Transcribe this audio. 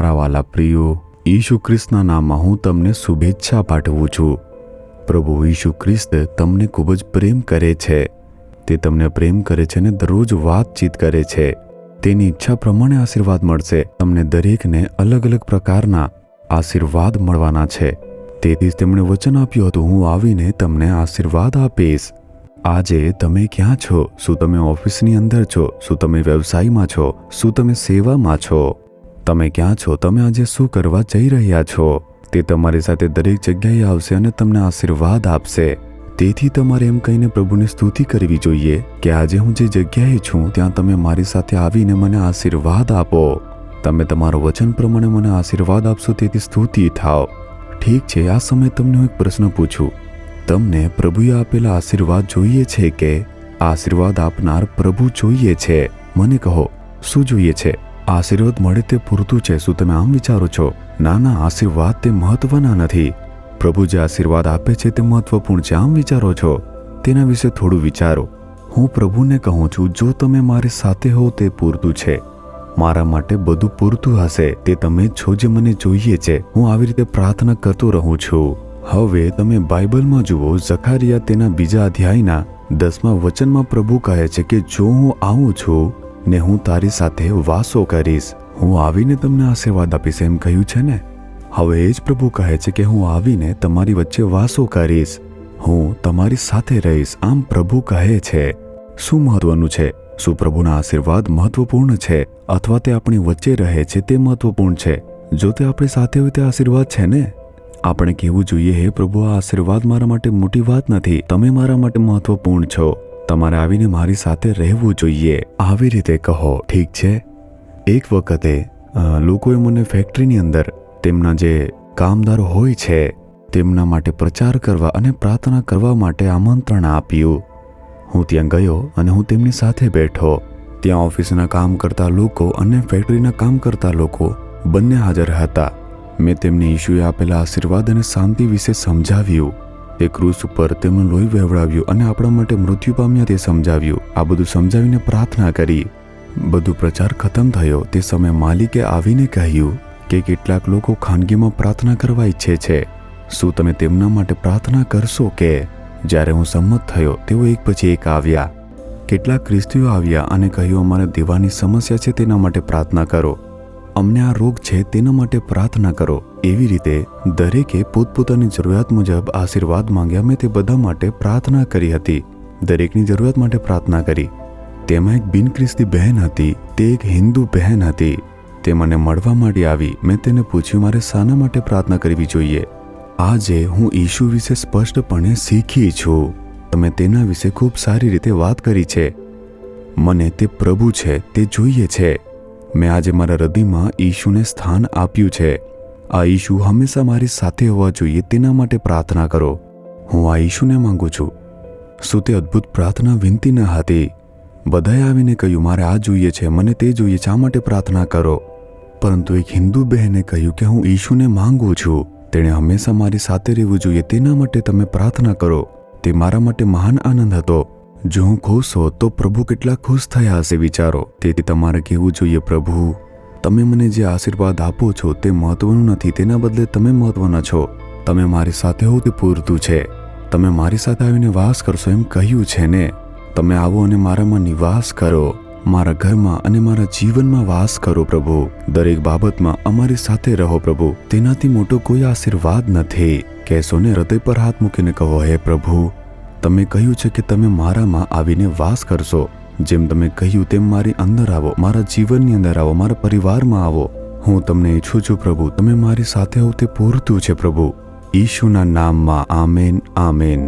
મારા વાલા પ્રિયો, ઈસુ ખ્રિસ્તના નામમાં હું તમને શુભેચ્છા પાઠવું છું. પ્રભુ ઈસુ ખ્રિસ્ત તમને ખૂબ જ પ્રેમ કરે છે. તે તમને પ્રેમ કરે છે અને દરરોજ વાતચીત કરે છે. તેની ઈચ્છા પ્રમાણે આશીર્વાદ મળશે. તમને દરેકને અલગ અલગ પ્રકારના આશીર્વાદ મળવાના છે. તેથી જ તેમણે વચન આપ્યું હતું, હું આવીને તમને આશીર્વાદ આપીશ. આજે તમે ક્યાં છો? શું તમે ઓફિસની અંદર છો? શું તમે વ્યવસાયમાં છો? શું તમે સેવામાં છો? તમે ક્યાં છો? તમે આજે શું કરવા જઈ રહ્યા છો? તે તમારી સાથે દરેક જગ્યાએ આવશે અને તમને આશીર્વાદ આપશે. તેથી તમારે એમ કહીને પ્રભુની સ્તુતિ કરવી જોઈએ કે આજે હું જે જગ્યાએ છું ત્યાં તમે મારી સાથે આવીને મને આશીર્વાદ આપો. તમે તમારો વચન પ્રમાણે મને આશીર્વાદ આપશો, તેથી સ્તુતિ થાવ. ઠીક છે, આ સમયે તમને હું એક પ્રશ્ન પૂછું. તમને પ્રભુએ આપેલા આશીર્વાદ જોઈએ છે કે આશીર્વાદ આપનાર પ્રભુ જોઈએ છે? મને કહો, શું જોઈએ છે? આશીર્વાદ મળે તે પૂરતું છે? શું તમે આમ વિચારો છો? ના ના, આશીર્વાદ તે મહત્વના નથી. પ્રભુ જે આશીર્વાદ આપે છે તે મહત્વપૂર્ણ છે. આમ વિચારો છો? તેના વિશે થોડું વિચારો. હું પ્રભુને કહું છું, જો તમે મારી સાથે હો તે પૂરતું છે. મારા માટે બધું પૂરતું હશે. તે તમે છો જે મને જોઈએ છે. હું આવી રીતે પ્રાર્થના કરતો રહું છું. હવે તમે બાઇબલમાં જુઓ, ઝકારિયા તેના 2 અધ્યાયના 10મા વચનમાં પ્રભુ કહે છે કે જો હું આવું છું ને હું તારી સાથે વાસો કરીશ, હું આવીને તમને આશીર્વાદ આપીશ. એમ કહ્યું છે ને? હવે એ જ પ્રભુ કહે છે કે હું આવીને તમારી વચ્ચે વાસો કરીશ, હું તમારી સાથે રહીશ. આમ પ્રભુ કહે છે. શું મહત્વનું છે? શું પ્રભુના આશીર્વાદ મહત્વપૂર્ણ છે અથવા તે આપણી વચ્ચે રહે છે તે મહત્વપૂર્ણ છે? જો તે આપણી સાથે હોય તે આશીર્વાદ છે ને? આપણે કહેવું જોઈએ, હે પ્રભુ, આ આશીર્વાદ મારા માટે મોટી વાત નથી. તમે મારા માટે મહત્વપૂર્ણ છો. તમારે આવીને મારી સાથે રહેવું જોઈએ. આવી રીતે કહો, ઠીક છે? એક વખતે લોકોએ મને ફેક્ટરીની અંદર તેમના જે કામદારો હોય છે તેમના માટે પ્રચાર કરવા અને પ્રાર્થના કરવા માટે આમંત્રણ આપ્યું. હું ત્યાં ગયો અને હું તેમની સાથે બેઠો. ત્યાં ઓફિસના કામ કરતા લોકો અને ફેક્ટરીના કામ કરતા લોકો બંને હાજર હતા. મેં તેમને ઈશુએ આપેલા આશીર્વાદ અને શાંતિ વિશે સમજાવ્યું. તે ક્રૂસ ઉપર તેમનું લોહી વહેવડાવ્યું અને આપણા માટે મૃત્યુ પામ્યા તે સમજાવ્યું. આ બધું સમજાવીને પ્રાર્થના કરી. બધું પ્રચાર ખતમ થયો તે સમયે માલિકે આવીને કહ્યું કે કેટલાક લોકો ખાનગીમાં પ્રાર્થના કરવા ઈચ્છે છે. શું તમે તેમના માટે પ્રાર્થના કરશો કે? જ્યારે હું સંમત થયો, તેઓ એક પછી એક આવ્યા. કેટલાક ખ્રિસ્તીઓ આવ્યા અને કહ્યું, અમારે દીવાની સમસ્યા છે, તેના માટે પ્રાર્થના કરો. અમને આ રોગ છે, તેના માટે પ્રાર્થના કરો. એવી રીતે દરેકે પોતપોતાની જરૂરિયાત મુજબ આશીર્વાદ માંગ્યા. મેં તે બધા માટે પ્રાર્થના કરી હતી. દરેકની જરૂરિયાત માટે પ્રાર્થના કરી. તેમાં એક બિન ખ્રિસ્તી બહેન હતી. તે એક હિન્દુ બહેન હતી. તે મને મળવા માટે આવી. મેં તેને પૂછ્યું, મારે શાના માટે પ્રાર્થના કરવી જોઈએ? આજે હું ઈશુ વિશે સ્પષ્ટપણે શીખી છું. તમે તેના વિશે ખૂબ સારી રીતે વાત કરી છે. મને તે પ્રભુ છે તે જોઈએ છે. મેં આજે મારા હૃદયમાં ઈશુને સ્થાન આપ્યું છે. આ ઈશુ હંમેશા મારી સાથે હોવા જોઈએ, તેના માટે પ્રાર્થના કરો. હું આ ઈશુને માંગુ છું. શું તે અદ્ભુત પ્રાર્થના વિનંતી ન હતી? બધાએ આવીને કહ્યું, મારે આ જોઈએ છે, મને તે જોઈએ છે, આ માટે પ્રાર્થના કરો. પરંતુ એક હિન્દુ બહેને કહ્યું કે હું ઈશુને માંગુ છું. તેણે હંમેશા મારી સાથે રહેવું જોઈએ, તેના માટે તમે પ્રાર્થના કરો. તે મારા માટે મહાન આનંદ હતો. જો હું ખુશ હોત તો પ્રભુ કેટલા ખુશ થયા હશે વિચારો. તેથી તમારે કહેવું જોઈએ, પ્રભુ, તમે મને જે આશીર્વાદ આપો છો તે મહત્વનું નથી, તેના બદલે તમે મહત્વના છો. તમે મારી સાથે હો તે પૂરતું છે. તમે મારી સાથે આવીને વાસ કરશો એમ કહ્યું છે ને? તમે આવો અને મારામાં નિવાસ કરો. મારા ઘરમાં અને મારા જીવનમાં વાસ કરો પ્રભુ. દરેક બાબતમાં અમારી સાથે રહો પ્રભુ. તેનાથી મોટો કોઈ આશીર્વાદ નથી. કહેશો ને, હૃદય પર હાથ મૂકીને કહો, હે પ્રભુ, તમે કહ્યું છે કે તમે મારામાં આવીને વાસ કરશો. જેમ તમે કહ્યું તેમ મારી અંદર આવો, મારા જીવનની અંદર આવો, મારા પરિવારમાં આવો. હું તમને ઈચ્છું છું પ્રભુ, તમે મારી સાથે હો તે પૂરતું છે પ્રભુ. ઈશુના નામમાં આમેન, આમેન.